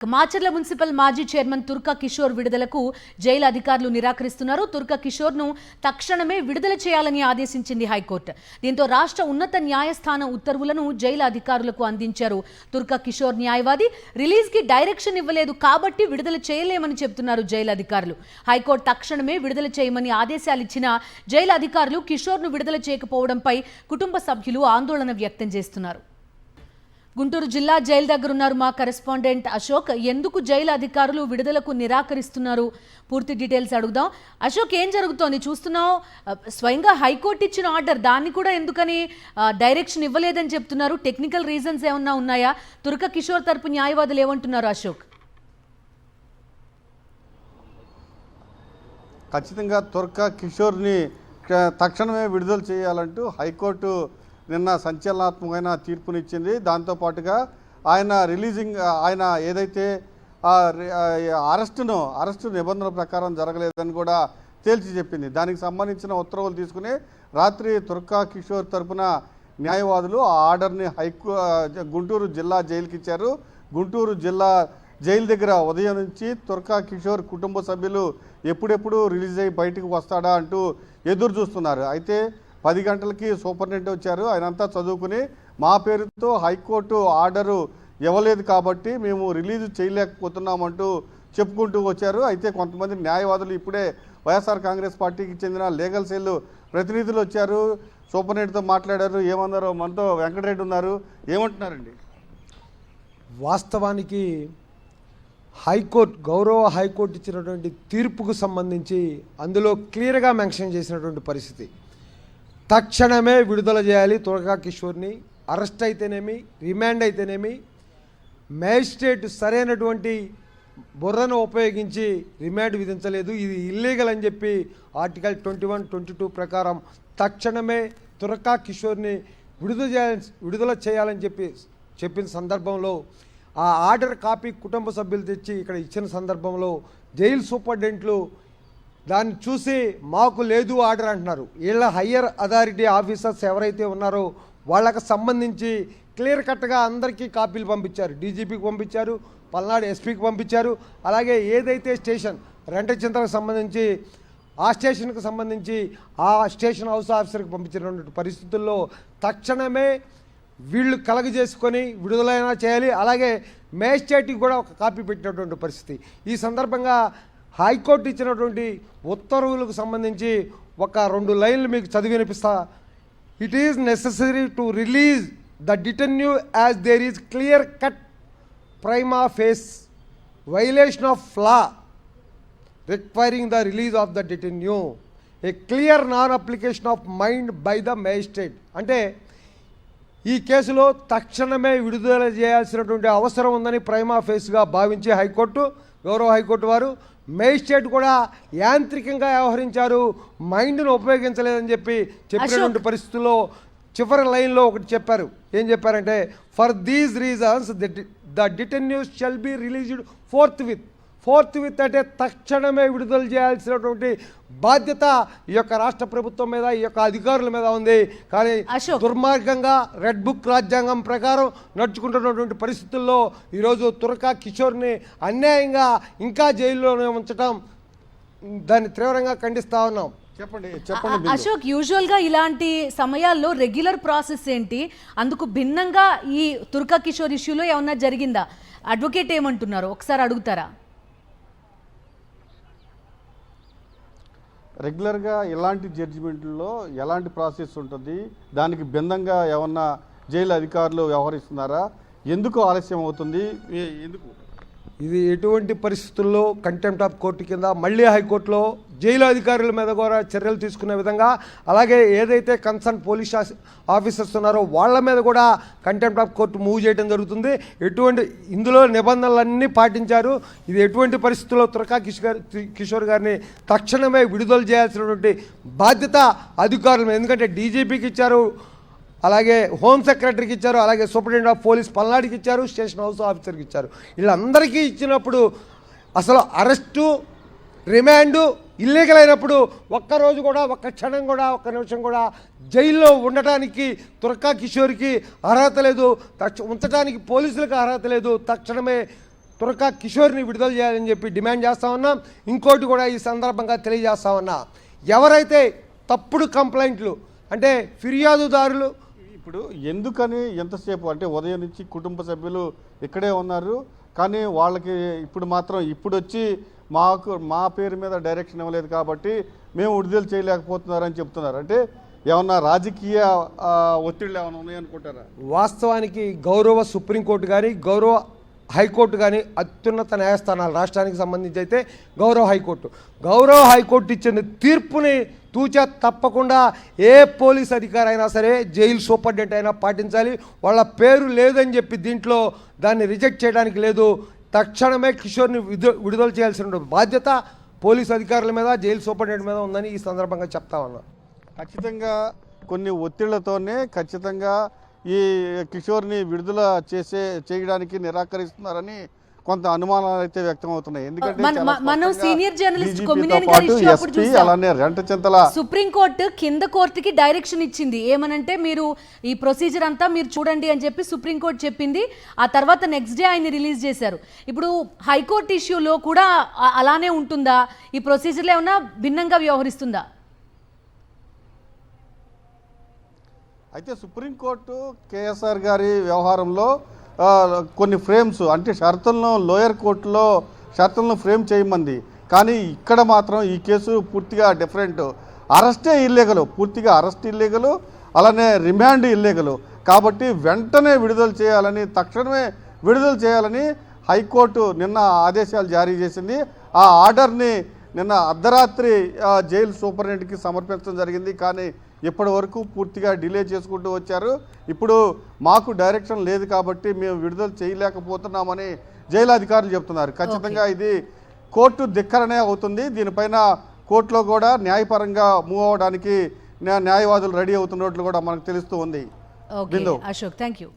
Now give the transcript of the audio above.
Macherla municipal మాజీ chairman తుర్కా Kishore విడుదలకు jail అధికారులు నిరాకరిస్తున్నారు. తుర్కా కిషోర్ను తక్షణమే విడుదల చేయాలని ఆదేశించింది హైకోర్టు. దీంతో రాష్ట్ర ఉన్నత న్యాయస్థానం ఉత్తర్వులను జైలు అధికారులకు అందించారు. తుర్కా కిషోర్ న్యాయవాది రిలీజ్కి డైరెక్షన్ ఇవ్వలేదు కాబట్టి విడుదల చేయలేమని చెబుతున్నారు జైలు అధికారులు. హైకోర్టు తక్షణమే విడుదల చేయమని ఆదేశాలు ఇచ్చిన జైలు అధికారులు కిషోర్ను విడుదల చేయకపోవడంపై కుటుంబ సభ్యులు ఆందోళన వ్యక్తం చేస్తున్నారు. గుంటూరు జిల్లా జైలు దగ్గర ఉన్నారు మా కరెస్పాండెంట్ అశోక్. ఎందుకు జైలు అధికారులు విడుదలకు నిరాకరిస్తున్నారు? పూర్తి డీటెయిల్స్ అడుగుదాం. అశోక్, ఏం జరుగుతోంది? చూస్తున్నావు స్వయంగా హైకోర్టు ఇచ్చిన ఆర్డర్, దాన్ని కూడా ఎందుకని డైరెక్షన్ ఇవ్వలేదని చెప్తున్నారు. టెక్నికల్ రీజన్స్ ఏమన్నా ఉన్నాయా? తుర్కా కిషోర్ తరపు న్యాయవాదులు ఏమంటున్నారు అశోక్? ఖచ్చితంగా తుర్కా కిషోర్ని తక్షణమే విడుదల చేయాలంటూ హైకోర్టు నిన్న సంచలనాత్మకమైన తీర్పునిచ్చింది. దాంతోపాటుగా ఆయన ఏదైతే అరెస్టు నిబంధనల ప్రకారం జరగలేదని కూడా తేల్చి చెప్పింది. దానికి సంబంధించిన ఉత్తర్వులు తీసుకుని రాత్రి తుర్కా కిషోర్ తరపున న్యాయవాదులు ఆ ఆర్డర్ని గుంటూరు జిల్లా జైలుకి ఇచ్చారు. గుంటూరు జిల్లా జైలు దగ్గర ఉదయం నుంచి తుర్కా కిషోర్ కుటుంబ సభ్యులు ఎప్పుడెప్పుడు రిలీజ్ అయ్యి బయటకు వస్తాడా అంటూ ఎదురు చూస్తున్నారు. అయితే 10 గంటలకి సూపరింటెండెంట్ వచ్చారు. ఆయనంతా చదువుకుని మా పేరుతో హైకోర్టు ఆర్డరు ఇవ్వలేదు కాబట్టి మేము రిలీజ్ చేయలేకపోతున్నామంటూ చెప్పుకుంటూ వచ్చారు. అయితే కొంతమంది న్యాయవాదులు ఇప్పుడే వైఎస్ఆర్ కాంగ్రెస్ పార్టీకి చెందిన లీగల్ సెల్ ప్రతినిధులు వచ్చారు, సూపరింటెండెంట్తో మాట్లాడారు. ఏమన్నారో మనతో వెంకటరెడ్డి ఉన్నారు. ఏమంటున్నారండి? వాస్తవానికి గౌరవ హైకోర్టు ఇచ్చినటువంటి తీర్పుకు సంబంధించి అందులో క్లియర్గా మెన్షన్ చేసినటువంటి పరిస్థితి, తక్షణమే విడుదల చేయాలి తుర్కా కిషోర్ని. అరెస్ట్ అయితేనేమి, రిమాండ్ అయితేనేమి, మేజిస్ట్రేట్ సరైనటువంటి బుర్రను ఉపయోగించి రిమాండ్ విధించలేదు, ఇది ఇల్లీగల్ అని చెప్పి ఆర్టికల్ 21, 22 ప్రకారం తక్షణమే తుర్కా కిషోర్ని విడుదల చేయాలని చెప్పిన సందర్భంలో ఆ ఆర్డర్ కాపీ కుటుంబ సభ్యులు తెచ్చి ఇక్కడ ఇచ్చిన సందర్భంలో జైలు సూపరింటెండెంట్లు దాన్ని చూసి మాకు లేదు ఆర్డర్ అంటున్నారు. వీళ్ళ హయ్యర్ అథారిటీ ఆఫీసర్స్ ఎవరైతే ఉన్నారో వాళ్ళకి సంబంధించి క్లియర్ కట్గా అందరికీ కాపీలు పంపించారు. డీజీపీకి పంపించారు, పల్నాడు ఎస్పీకి పంపించారు. అలాగే ఏదైతే స్టేషన్ రెంటచింతలకు సంబంధించి ఆ స్టేషన్కి సంబంధించి ఆ స్టేషన్ హౌస్ ఆఫీసర్కి పంపించినటువంటి పరిస్థితుల్లో తక్షణమే వీళ్ళు కలగజేసుకొని విడుదలైనా చేయాలి. అలాగే మేజిస్ట్రేట్కి కూడా ఒక కాపీ పెట్టినటువంటి పరిస్థితి. ఈ సందర్భంగా హైకోర్టు ఇచ్చినటువంటి ఉత్తర్వులకు సంబంధించి ఒక 2 లైన్లు మీకు చదివి వినిపిస్తా. It is necessary to release the detenu as there is clear cut prima facie violation of law requiring the release of the detenu, a clear non application of mind by the magistrate. అంటే ఈ కేసులో తక్షణమే విడుదల చేయాల్సినటువంటి అవసరం ఉందని prima ఫేస్గా భావించే గౌరవ హైకోర్టు వారు మేజిస్ట్రేట్ కూడా యాంత్రికంగా వ్యవహరించారు, మైండ్ను ఉపయోగించలేదని చెప్పినటువంటి పరిస్థితుల్లో చివరి లైన్లో ఒకటి చెప్పారు. ఏం చెప్పారంటే, for these reasons the detenus shall be released forthwith అంటే తక్షణమే విడుదల చేయాల్సినటువంటి బాధ్యత ఈ యొక్క రాష్ట్ర ప్రభుత్వం మీద, ఈ యొక్క అధికారుల మీద ఉంది. కానీ దుర్మార్గంగా రెడ్ బుక్ రాజ్యాంగం ప్రకారం నడుచుకుంటున్నటువంటి పరిస్థితుల్లో ఈరోజు తుర్కా కిషోర్ని అన్యాయంగా ఇంకా జైల్లోనే ఉంచడం, దాన్ని తీవ్రంగా ఖండిస్తా ఉన్నాం. చెప్పండి అశోక్, యూజువల్గా ఇలాంటి సమయాల్లో రెగ్యులర్ ప్రాసెస్ ఏంటి? అందుకు భిన్నంగా ఈ తుర్కా కిషోర్ ఇష్యూలో ఏమన్నా జరిగిందా? అడ్వకేట్ ఏమంటున్నారు ఒకసారి అడుగుతారా? రెగ్యులర్గా ఇలాంటి జడ్జిమెంట్లో ఎలాంటి ప్రాసెస్ ఉంటుంది? దానికి భిన్నంగా ఏమన్నా జైలు అధికారులు వ్యవహరిస్తున్నారా? ఎందుకు ఆలస్యం అవుతుంది? ఎందుకు ఇది ఎటువంటి పరిస్థితుల్లో కంటెంప్ట్ ఆఫ్ కోర్టు కింద మళ్ళీ హైకోర్టులో జైలు అధికారుల మీద కూడా చర్యలు తీసుకునే విధంగా, అలాగే ఏదైతే కన్సర్న్ పోలీస్ ఆఫీసర్స్ ఉన్నారో వాళ్ళ మీద కూడా కంటెంప్ట్ ఆఫ్ కోర్టు మూవ్ చేయడం జరుగుతుంది. ఇందులో నిబంధనలన్నీ పాటించారు. ఇది ఎటువంటి పరిస్థితుల్లో తుర్కా కిషోర్ గారిని తక్షణమే విడుదల చేయాల్సినటువంటి బాధ్యత అధికారుల మీద. ఎందుకంటే డీజీపీకి ఇచ్చారు, అలాగే హోమ్ సెక్రటరీకి ఇచ్చారు, అలాగే సూపరింటెండెంట్ ఆఫ్ పోలీస్ పల్నాడుకి ఇచ్చారు, స్టేషన్ హౌస్ ఆఫీసర్కి ఇచ్చారు. వీళ్ళందరికీ ఇచ్చినప్పుడు అసలు అరెస్టు, రిమాండు ఇల్లీగల్ అయినప్పుడు ఒక్కరోజు కూడా, ఒక్క క్షణం కూడా, ఒక్క నిమిషం కూడా జైల్లో ఉండటానికి తుర్కా కిషోర్కి అర్హత లేదు, ఉంచడానికి పోలీసులకు అర్హత లేదు. తక్షణమే తురకా కిషోర్ని విడుదల చేయాలని చెప్పి డిమాండ్ చేస్తా ఉన్నాం. ఇంకోటి కూడా ఈ సందర్భంగా తెలియజేస్తా ఉన్నా, ఎవరైతే తప్పుడు కంప్లైంట్లు అంటే ఫిర్యాదుదారులు ఇప్పుడు ఎందుకని ఎంతసేపు అంటే ఉదయం నుంచి కుటుంబ సభ్యులు ఇక్కడే ఉన్నారు, కానీ వాళ్ళకి ఇప్పుడు వచ్చి మా పేరు మీద డైరెక్షన్ ఇవ్వలేదు కాబట్టి మేము విడుదల చేయలేకపోతున్నారని చెప్తున్నారు. అంటే ఏమన్నా రాజకీయ ఒత్తిళ్ళు ఏమైనా ఉన్నాయనుకుంటారా? వాస్తవానికి గౌరవ సుప్రీంకోర్టు కానీ గౌరవ హైకోర్టు కానీ అత్యున్నత న్యాయస్థానాలు రాష్ట్రానికి సంబంధించి అయితే గౌరవ హైకోర్టు ఇచ్చిన తీర్పుని తూచా తప్పకుండా ఏ పోలీస్ అధికారి అయినా సరే, జైలు సూపరింటెండెంట్ అయినా పాటించాలి. వాళ్ళ పేరు లేదని చెప్పి దీంట్లో దాన్ని రిజెక్ట్ చేయడానికి లేదు. తక్షణమే కిషోర్ని విడుదల చేయాల్సిన బాధ్యత పోలీస్ అధికారుల మీద, జైలు సూపరింటెండెంట్ మీద ఉందని ఈ సందర్భంగా చెప్తా ఉన్నా. ఖచ్చితంగా కొన్ని ఒత్తిళ్లతోనే ఖచ్చితంగా ఈ కిషోర్ని విడుదల చేయడానికి నిరాకరిస్తున్నారని కొంత అనుమానాలు అయితే వ్యక్తం అవుతున్నాయి. ఎందుకంటే మనం సీనియర్ జర్నలిస్ట్ కొమ్మినేని గారి ఇష్యూ అప్పుడు చూసాం. అలానే రెంటచింతల సుప్రీంకోర్టు కింద కోర్టుకి డైరెక్షన్ ఇచ్చింది, ఏమనంటే మీరు ఈ ప్రొసీజర్ అంతా మీరు చూడండి అని చెప్పి సుప్రీంకోర్టు చెప్పింది. ఆ తర్వాత నెక్స్ట్ డే ఆయన రిలీజ్ చేశారు. ఇప్పుడు హైకోర్టు ఇష్యూలో కూడా అలానే ఉంటుందా? ఈ ప్రొసీజర్లో ఏమన్నా భిన్నంగా వ్యవహరిస్తుందా? అయితే సుప్రీంకోర్టు కేఎస్ఆర్ గారి వ్యవహారంలో కొన్ని ఫ్రేమ్స్ అంటే షరతులను లోయర్ కోర్టులో షరతులను ఫ్రేమ్ చేయమంది, కానీ ఇక్కడ మాత్రం ఈ కేసు పూర్తిగా డిఫరెంట్. అరెస్టే ఇల్లీగలు, పూర్తిగా అరెస్ట్ ఇల్లీగలు, అలానే రిమాండ్ ఇల్లీగలు. కాబట్టి వెంటనే విడుదల చేయాలని, తక్షణమే విడుదల చేయాలని హైకోర్టు నిన్న ఆదేశాలు జారీ చేసింది. ఆ ఆర్డర్ని నిన్న అర్ధరాత్రి జైలు సూపరింటెండెంట్కి సమర్పించడం జరిగింది. కానీ ఇప్పటి వరకు పూర్తిగా డిలే చేసుకుంటూ వచ్చారు. ఇప్పుడు మాకు డైరెక్షన్ లేదు కాబట్టి మేము విడుదల చేయలేకపోతున్నామని జైలు అధికారులు చెప్తున్నారు. ఖచ్చితంగా ఇది కోర్టు ధిక్కరణే అవుతుంది. దీనిపైన కోర్టులో కూడా న్యాయపరంగా మూవ్ అవ్వడానికి న్యాయవాదులు రెడీ అవుతున్నట్లు కూడా మనకు తెలుస్తూ ఉంది. Ashok, thank you.